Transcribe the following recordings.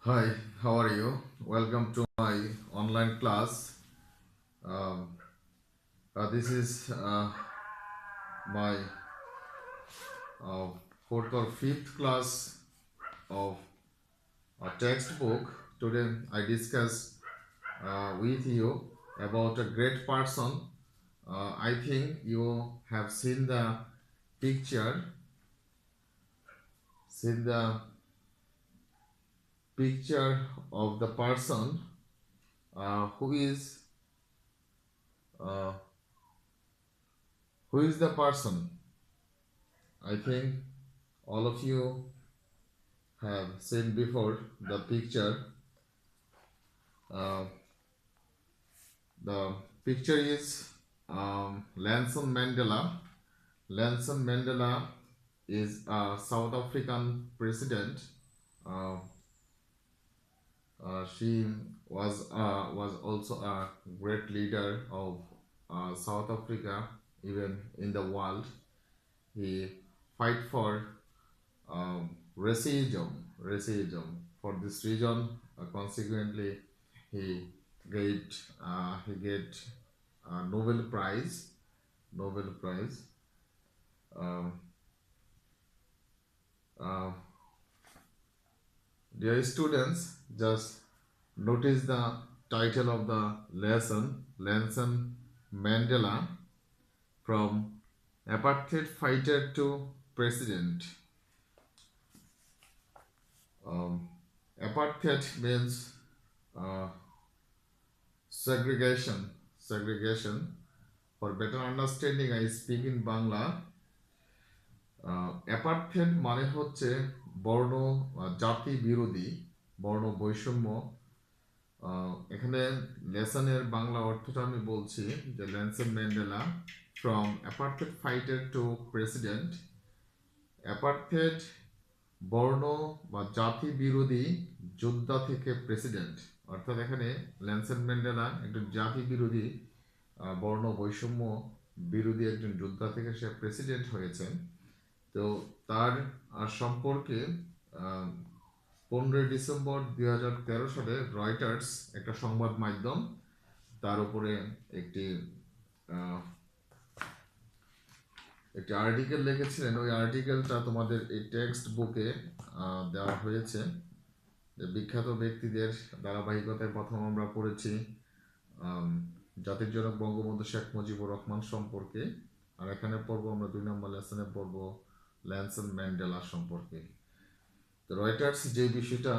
Hi, how are you? Welcome to my online class. Um, this is my uh, fourth or fifth class of a textbook. Today I discuss with you about a great person. I think you have picture, seen the picture of the person who is uh, the person. I think all of you have seen before the picture. Uh, the picture is Nelson Mandela. Nelson Mandela is a South African president. Uh, she was also a great leader of South Africa, even in the world. He fight for racism. For this reason, consequently, he he get Nobel Prize. Nobel Prize. Um, uh, Dear students, just notice the title of the lesson: Nelson Mandela, from apartheid fighter to president. Um, Apartheid means uh, segregation. Segregation. For better understanding, I speak in Bangla. Apartheid মানে হচ্ছে বর্ণ জাতি বিরোধী, বর্ণ বৈষম্য। এখানে লেসনের বাংলা অর্থটা আমি বলছি যে Nelson Mandela from apartheid fighter to president. Apartheid বর্ণ বা জাতি বিরোধী যোদ্ধা থেকে প্রেসিডেন্ট, অর্থাৎ এখানে নেলসন ম্যান্ডেলা একজন জাতি বিরোধী বর্ণ বৈষম্য বিরোধী একজন যোদ্ধা থেকে সে প্রেসিডেন্ট হয়েছেন। তো তার সম্পর্কে 15 ডিসেম্বর 2013 সালে রয়টার্স, একটা সংবাদ মাধ্যম, তার উপরে একটি একটি আর্টিকেল লিখেছিলেন। ওই আর্টিকেলটা তোমাদের এই টেক্সট বুকে দেওয়া হয়েছে। বিখ্যাত ব্যক্তিদের ধারাবাহিকতায় প্রথম আমরা পড়েছি জাতির জনক বঙ্গবন্ধু শেখ মুজিবুর রহমান সম্পর্কে, আর এখানে পড়বো আমরা 2 নম্বর লেসনে পড়বো নেলসন ম্যান্ডেলা সম্পর্কে। তো রয়টার্স যে বিষয়টা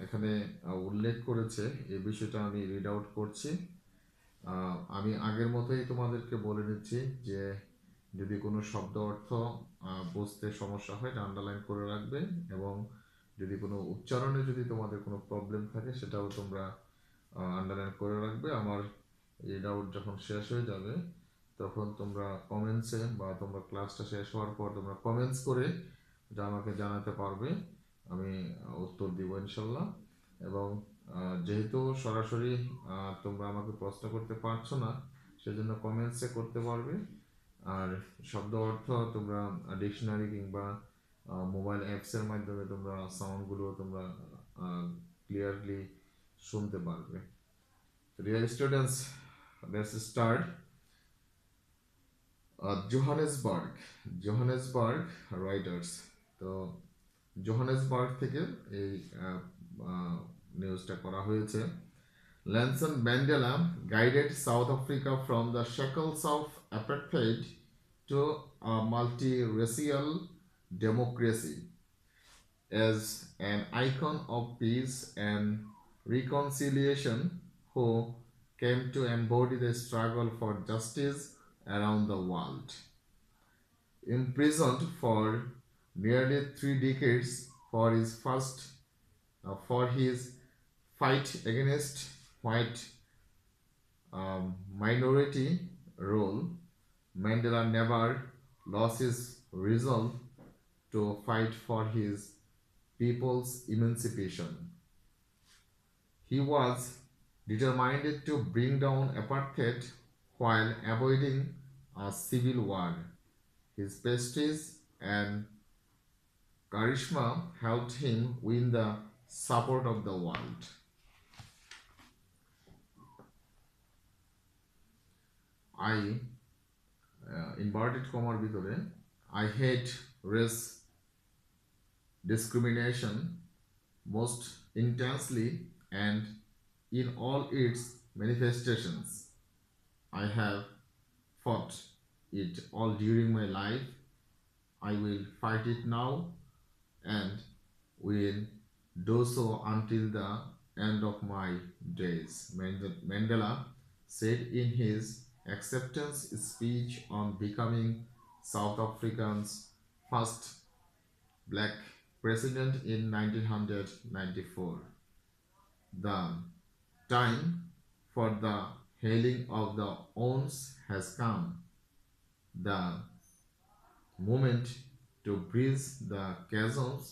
এখানে উল্লেখ করেছে, এই বিষয়টা আমি রিড আউট করছি। আমি আগের মতোই তোমাদেরকে বলে নিচ্ছি যে যদি কোনো শব্দ অর্থ বুঝতে সমস্যা হয় এটা আন্ডারলাইন করে রাখবে, এবং যদি কোনো উচ্চারণে যদি তোমাদের কোনো প্রবলেম থাকে সেটাও তোমরা আন্ডারলাইন করে রাখবে। আমার রিড আউট যখন শেষ হয়ে যাবে তখন তোমরা কমেন্টসে বা তোমরা ক্লাসটা শেষ হওয়ার পর তোমরা কমেন্টস করে যা আমাকে জানাতে পারবে, আমি উত্তর দিব ইনশাল্লাহ। এবং যেহেতু সরাসরি তোমরা আমাকে প্রশ্ন করতে পারছো না, সেজন্য কমেন্টসে করতে পারবে। আর শব্দ অর্থ তোমরা ডিকশনারি কিংবা মোবাইল অ্যাপসের মাধ্যমে তোমরা সাউন্ডগুলো তোমরা ক্লিয়ারলি শুনতে পারবে। Dear students, let's start. Johannesburg, Johannesburg Reuters. তো জোহানেসবার্গ থেকে এই নিউজটা করা হয়েছে। Nelson Mandela guided South Africa from the shackles of apartheid to a multi-racial democracy. As an icon of peace and reconciliation, who came to embody the struggle for justice around the world. Imprisoned for nearly 3 decades for his fight against white minority rule, Mandela never lost his resolve to fight for his people's emancipation. He was determined to bring down apartheid while avoiding a civil war. His prestige and charisma helped him win the support of the world. I inverted comma ভিতরে I hate race discrimination most intensely and in all its manifestations. I have fought it all during my life. I will fight it now and will do so until the end of my days. Mandela said in his acceptance speech on becoming South Africa's first black president in 1994. The time for the healing of the wounds has come. The moment to bridge the chasms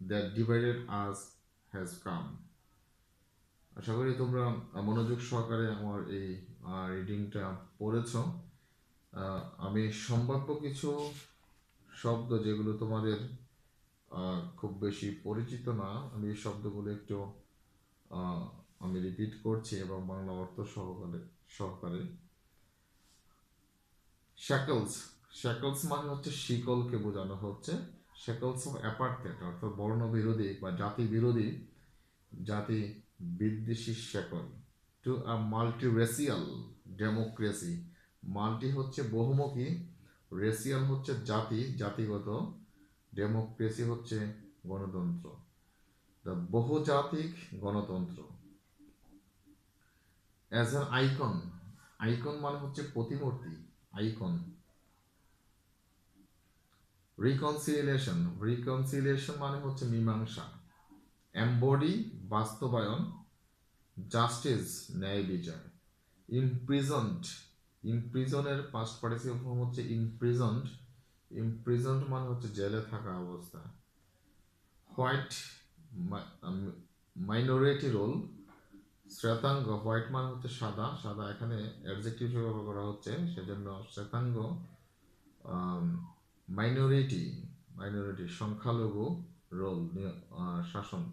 that divided us has come. আশা করি তোমরা মনোযোগ সহকারে আমার এই রিডিংটা পড়েছ। আমি সম্ভাব্য কিছু শব্দ যেগুলো তোমাদের খুব বেশি পরিচিত না, আমি এই শব্দগুলো একটু আমি রিপিট করছি এবং বাংলা অর্থ সহকারে। শ্যাকলস, শ্যাকলস মানে হচ্ছে শিকলকে বোঝানো হচ্ছে। শ্যাকলস অফ অ্যাপার্থেড অর্থাৎ বর্ণ বিরোধী বা জাতি বিরোধী, জাতি বিদ্বেষী shackle. To a multi racial democracy, multi হচ্ছে বহুমুখী, রেসিয়াল হচ্ছে জাতি, জাতিগত, ডেমোক্রেসি হচ্ছে গণতন্ত্র, বহুজাতিক গণতন্ত্র। অ্যাজ অ্যান আইকন, আইকন মানে হচ্ছে প্রতিমূর্তি, আইকন। রিকনসিলিয়েশন, রিকনসিলিয়েশন মানে হচ্ছে মীমাংসা। এমবডি বাস্তবায়ন, জাস্টিস ন্যায় বিচার। ইমপ্রিজন্ড, ইমপ্রিজনের পাস্ট পার্টিসিপল ফর্ম হচ্ছে ইমপ্রিজন্ড, ইমপ্রিজন্ড মানে হচ্ছে জেলে থাকা অবস্থা। হোয়াইট মাইনরিটি রোল, শ্বেতাঙ্গ, হোয়াইট মানে হচ্ছে সাদা, সাদা এখানে অ্যাডজেক্টিভ হিসেবে ব্যবহার করা হচ্ছে, সেজন্য শ্বেতাঙ্গ। মাইনরিটি, মাইনরিটি সংখ্যালঘু, রোল শাসন।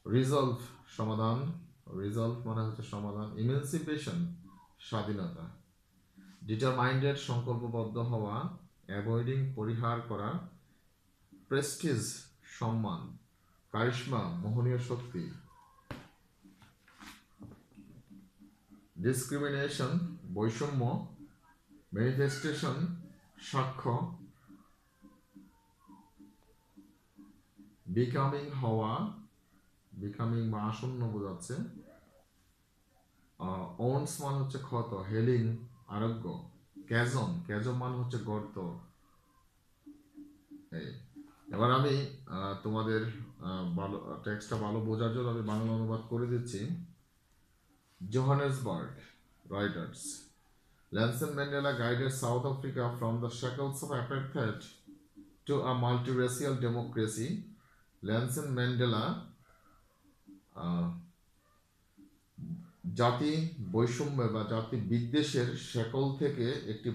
রিজলভ সমাধান, রিজলভ মানে হচ্ছে সমাধান। ইমেন্সিপেশন স্বাধীনতা। ডিটারমাইন্ডেড সংকল্পবদ্ধ হওয়া, অ্যাভয়েডিং পরিহার করা। প্রেস্টিজ সম্মান, কারিশমা মোহনীয় শক্তি। ডিসক্রিমিনেশন বৈষম্য, ম্যানিফেস্টেশন সাক্ষ্য। বিকামিং হওয়া, বিকামিং বা আসন্ন বোঝাচ্ছে। ওন্স মানে হচ্ছে ক্ষত, হেলিং আরোগ্য। ক্যাজম, ক্যাজম মানে হচ্ছে গর্ত। এবার আমি তোমাদের ভালো টেক্সটটা ভালো বোঝার জন্য আমি বাংলা অনুবাদ করে দিচ্ছি। Johannesburg, Reuters. Nelson Mandela guided South Africa from the shackles of apartheid to a multiracial democracy. Nelson Mandela জাতি বৈষম্য বা জাতি বিদ্বেষের শেকল থেকে একটি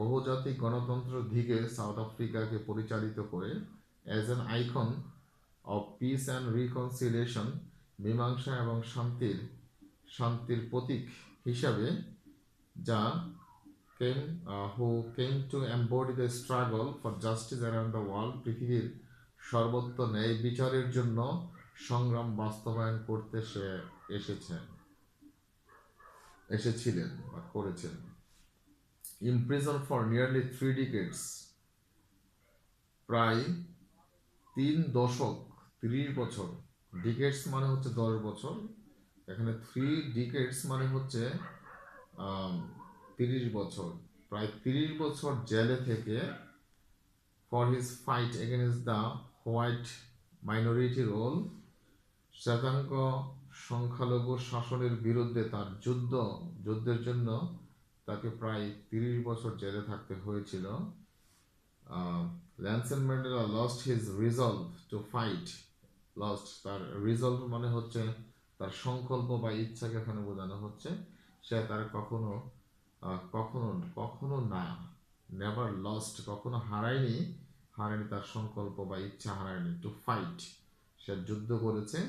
বহুজাতিক গণতন্ত্রের দিকে সাউথ আফ্রিকাকে পরিচালিত করে। As an icon of piece and reconciliation, মীমাংসা এবং শান্তির প্রতীক হিসাবে, যা who came to embody the struggle for justice around the world, পৃথিবীর সর্বত্র ন্যায় বিচারের জন্য সংগ্রাম বাস্তবায়ন করতে সে এসেছিলেন বা করেছেন। ইমপ্রিজন ফর নিয়ারলি 3 decades, প্রায় 3 দশক, 30 বছর। ডিকেডস মানে হচ্ছে 10 বছর, এখানে 3 decades মানে হচ্ছে 30 বছর। প্রায় 30 বছর জেলে থেকে for his fight against the white minority rule, শ্বেতাঙ্গ সংখ্যালঘু শাসনের বিরুদ্ধে তার যুদ্ধের জন্য তাকে প্রায় 30 বছর জেলে থাকতে হয়েছিল। Nelson Mandela lost his resolve to fight, lost তার রিজলভ মানে হচ্ছে তার সংকল্প বা ইচ্ছাকে এখানে বোঝানো হচ্ছে। সে তার কখনো না, নেভার লস্ট, কখনো হারায়নি তার সংকল্প বা ইচ্ছা হারায়নি। টু ফাইট সে যুদ্ধ করেছে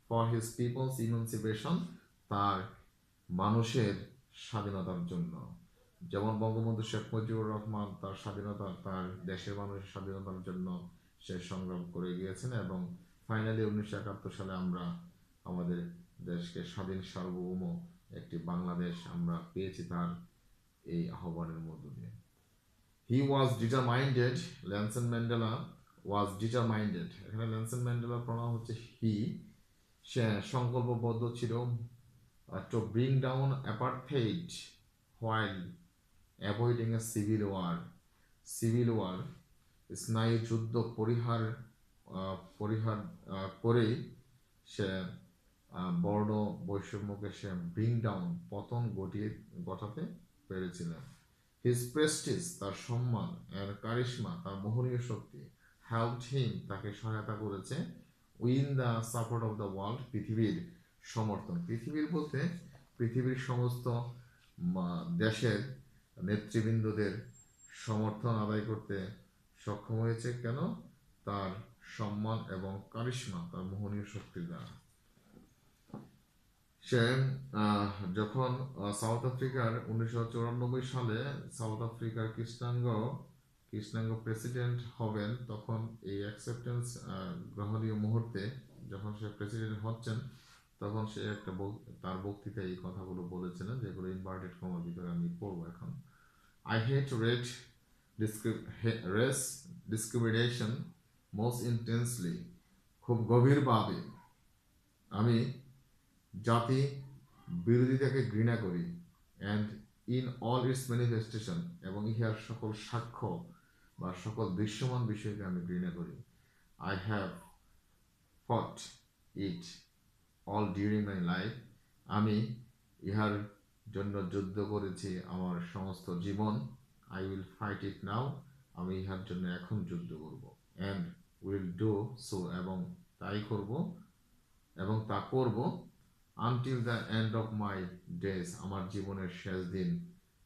ফর হিজ পিপলস ইমানসিপেশন, তার মানুষের স্বাধীনতার জন্য। যেমন বঙ্গবন্ধু শেখ মুজিবুর রহমান তার স্বাধীনতা, তার দেশের মানুষের স্বাধীনতার জন্য সে সংগ্রাম করে গিয়েছেন, এবং ফাইনালি 1971 সালে আমরা আমাদের দেশকে স্বাধীন সার্বভৌম একটি বাংলাদেশ আমরা পেয়েছি তার এই আহ্বানের মধ্য দিয়ে। হি ওয়াজ ডিটারমাইন্ডেড, ল্যানসন ম্যান্ডেলা ওয়াজ ডিটারমাইন্ডেড, এখানে ল্যানসন ম্যান্ডেলার প্রণাম হচ্ছে হি, সে সংকল্পবদ্ধ ছিল to bring down apartheid while avoiding a civil war. Civil war, স্নায়ু যুদ্ধ পরিহার করেই সে বর্ণ বৈষম্যকে সে ব্রিং ডাউন, পতন ঘটাতে পেরেছিলেন। হিজ প্রেস্টিজ, তার সম্মান, এর কারিশমা, তার মোহনীয় শক্তি, হেল্পড হিম, তাকে সহায়তা করেছে, win the support of the world, পৃথিবীর সমর্থন। পৃথিবীর বলতে পৃথিবীর সমস্ত দেশের নেতৃবৃন্দদের সমর্থন আদায় করতে সক্ষম হয়েছে। কেন? তার সম্মান এবং কারিশমা, তার মোহনীয় শক্তির দ্বারা। সে যখন সাউথ আফ্রিকার 1994 সালে সাউথ আফ্রিকার কৃষ্ণাঙ্গ প্রেসিডেন্ট হবেন, তখন এই অ্যাকসেপ্টেন্স গ্রহণীয় মুহূর্তে যখন সে প্রেসিডেন্ট হচ্ছেন, তখন সে একটা তার বক্তৃতায় এই কথাগুলো বলেছিলেন, যেগুলো ইনভার্টেড কমার ভিতরে আমি পড়বো এখন। I hate race discrimination most intensely. খুব গভীরভাবে আমি জাতি বিরোধিতাকে ঘৃণা করি, and in all it's manifestation, এবং ইহার সকল সাক্ষ্য বা সকল দৃশ্যমান বিষয়কে আমি ঘৃণা করি। আই হ্যাভ ফট it all during my life, আমি ইহার জন্য যুদ্ধ করেছি আমার সমস্ত জীবন। আই উইল ফাইট ইট নাও, আমি ইহার জন্য এখন যুদ্ধ করব। অ্যান্ড উইল ডু সো, এবং তাই করব এবং তা করব until the end of my days, আমার জীবনের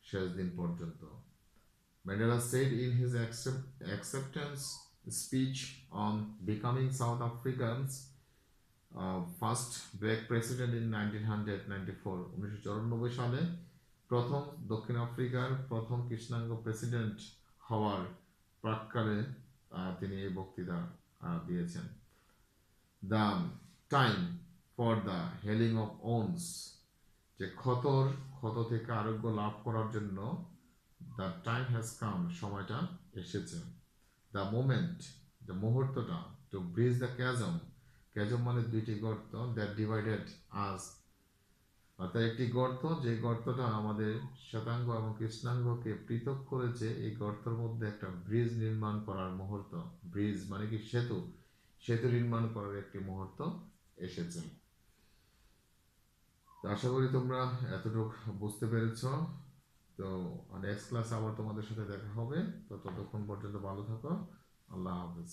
শেষ দিন পর্যন্ত। Mandela said in his acceptance speech on becoming South Africa's first black president in 1994, 1994 সালে প্রথম দক্ষিণ আফ্রিকার প্রথম কৃষ্ণাঙ্গ প্রেসিডেন্ট হওয়ার প্রাক্কালে তিনি এই বক্তৃতা দিয়েছেন। The time for the healing of once, যে ক্ষত থেকে আরোগ্য লাভ করার জন্য দ্য টাইম হ্যাজ কাম, সময়টা এসেছে। দ্য মোমেন্ট, যে মুহূর্তটা, টু ব্রিজ দ্য ক্যাজম, ক্যাজম মানে দুইটি গর্ত, দ্যাট ডিভাইডেড আস, অর্থাৎ একটি গর্ত, যে গর্তটা আমাদের শ্বেতাঙ্গ এবং কৃষ্ণাঙ্গকে পৃথক করেছে, এই গর্তের মধ্যে একটা ব্রিজ নির্মাণ করার মুহূর্ত, ব্রিজ মানে কি সেতু নির্মাণ করার একটি মুহূর্ত এসেছে। তো আশা করি তোমরা এতটুকু বুঝতে পেরেছ। তো নেক্সট ক্লাসে আবার তোমাদের সাথে দেখা হবে। তো ততক্ষণ পর্যন্ত ভালো থাকো। আল্লাহ হাফেজ।